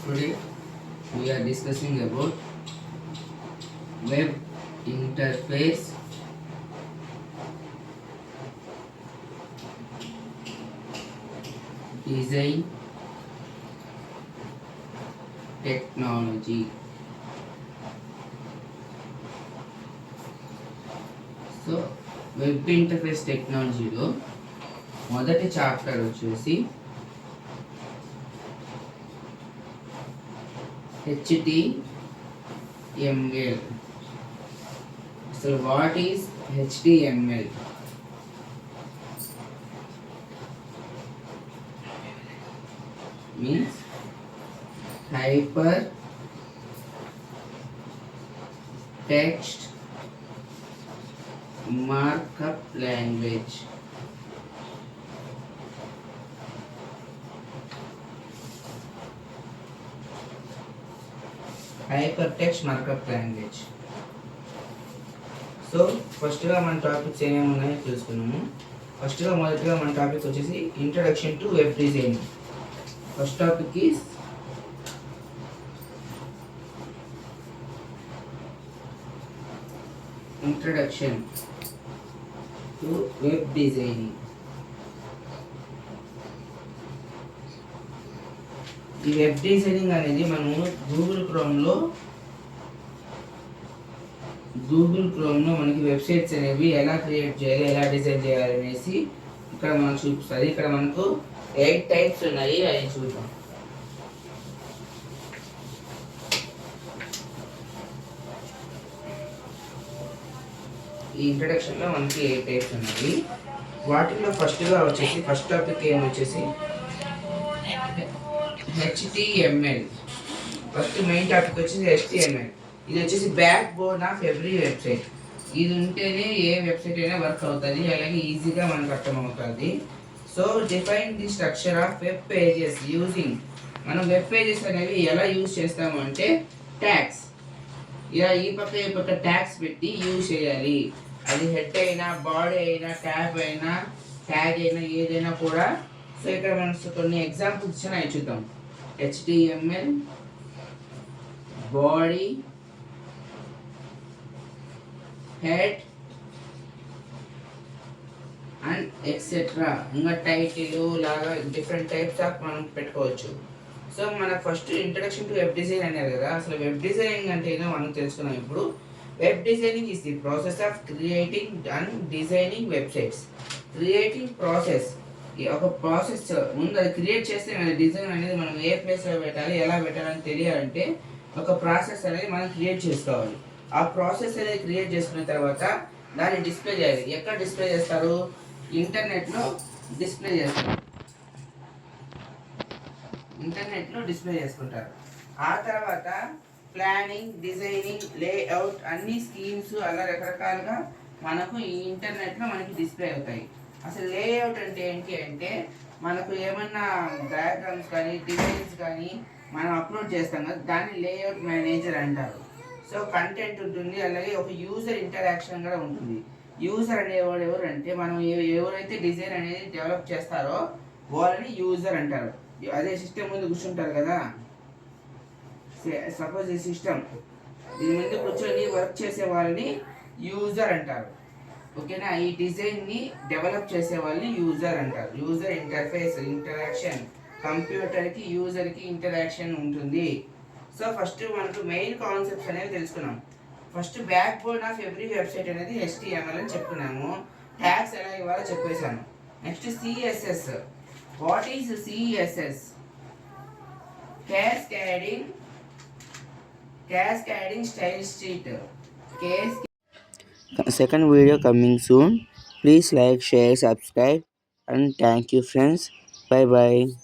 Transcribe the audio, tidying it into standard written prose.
Today we are discussing about web interface design technology. So web interface టెక్నాలజీలో మొదటి chapter వచ్చేసి HTML. So what is HTML? Means hyper text markup language. Hyper text markup language. So ఫస్ట్గా మన topics ఏమేమి ఉన్నాయో తెలుసుకున్నాము. మొదటిగా మన టాపిక్ వచ్చేసి introduction to web designing. First topic is introduction to web designing. ఈ వెబ్ డిజైనింగ్ అనేది మనము గూగుల్ క్రోమ్లో మనకి వెబ్సైట్స్ అనేవి ఎలా క్రియేట్ చేయాలి, ఎలా డిజైన్ చేయాలి అనేసి ఇక్కడ మనకు చూపిస్తుంది. ఇక్కడ మనకు 8 టైప్స్ ఉన్నాయి, అవి చూద్దాం. ఈ ఇంట్రడక్షన్లో మనకి 8 టైప్స్ ఉన్నాయి. వాటిలో ఫస్ట్ టాపిక్ ఏమొచ్చేసి HTML. ఫస్ట్ మెయిన్ టాపిక్ వచ్చేసి HTML. ఇది వచ్చేసి backbone of every website. ఇది ఉంటేనే ఏ వెబ్సైట్ అయినా వర్క్ అవుతుంది, అలాగే ఈజీగా మనకు అర్థమవుతుంది. So define the structure of web pages using. మనం వెబ్ పేజెస్ అనేవి ఎలా యూజ్ చేస్తాము అంటే ట్యాగ్స్. ఇలా ఈ పక్క ట్యాగ్స్ పెట్టి యూజ్ చేయాలి. అది హెడ్ అయినా, బాడీ అయినా, ట్యాగ్ అయినా, ఏదైనా కూడా. సో ఇక్కడ మనం కొన్ని ఎగ్జాంపుల్స్ ఇచ్చిన చూద్దాం. HTML body, head and etcetera. ఇంకా టైటిల్ లాగా డిఫరెంట్ టైప్స్ ఆఫ్ మనం పెట్టుకోవచ్చు. సో మనకు first introduction to web design అనేది కదా. అసలు వెబ్ డిజైనింగ్ అంటే ఏదో మనం తెలుసుకున్నాం. ఇప్పుడు web designing is the process of creating and designing websites. Creating process, ఒక ప్రాసెస్ ముందు అది క్రియేట్ చేస్తే డిజైన్ అనేది మనం ఏ ప్లేస్లో పెట్టాలి, ఎలా పెట్టాలని తెలియాలంటే ఒక ప్రాసెస్ అనేది మనం క్రియేట్ చేసుకోవాలి. ఆ ప్రాసెస్ అనేది క్రియేట్ చేసుకున్న తర్వాత దాన్ని డిస్ప్లే చేయాలి. ఎక్కడ డిస్ప్లే చేస్తారు? ఇంటర్నెట్లో డిస్ప్లే చేసుకుంటారు. ఆ తర్వాత ప్లానింగ్, డిజైనింగ్, లేఅవుట్ అన్ని స్కీమ్స్ అలా రకరకాలుగా మనకు ఈ ఇంటర్నెట్లో మనకి డిస్ప్లే అవుతాయి. అసలు లేఅవుట్ అంటే ఏంటి అంటే మనకు ఏమన్నా డయాగ్రామ్స్ కానీ, డిజైన్స్ కానీ మనం అప్లోడ్ చేస్తాం కదా, దాన్ని లేఅవుట్ మేనేజర్ అంటారు. సో కంటెంట్ ఉంటుంది, అలాగే ఒక యూజర్ ఇంటరాక్షన్ కూడా ఉంటుంది. యూజర్ అనేవాడు ఎవరంటే మనం ఎవరైతే డిజైన్ అనేది డెవలప్ చేస్తారో వాళ్ళని యూజర్ అంటారు. అదే సిస్టమ్ ముందు కూర్చుంటారు కదా, సపోజ్ ఈ సిస్టమ్ దీని ముందు కూర్చొని వర్క్ చేసే వాళ్ళని యూజర్ అంటారు. ఓకేనా? ఈ డిజైన్ని డెవలప్ చేసే వాళ్ళని యూజర్ అంటారు. యూజర్ ఇంటర్ఫేస్, ఇంటరాక్షన్, కంప్యూటర్కి యూజర్కి ఇంటరాక్షన్ ఉంటుంది. సో ఫస్ట్ మనకు మెయిన్ కాన్సెప్ట్స్ అనేవి తెలుసుకున్నాం. First back bone of every website అనేది HTML అని చెప్పుకున్నాము. ట్యాగ్స్ ఎలా ఇవ్వాలో చెప్పేశాను. Next CSS. What is CSS? Cascading Style Sheet. Second video coming soon. Please like, share, subscribe, and thank you friends. Bye bye.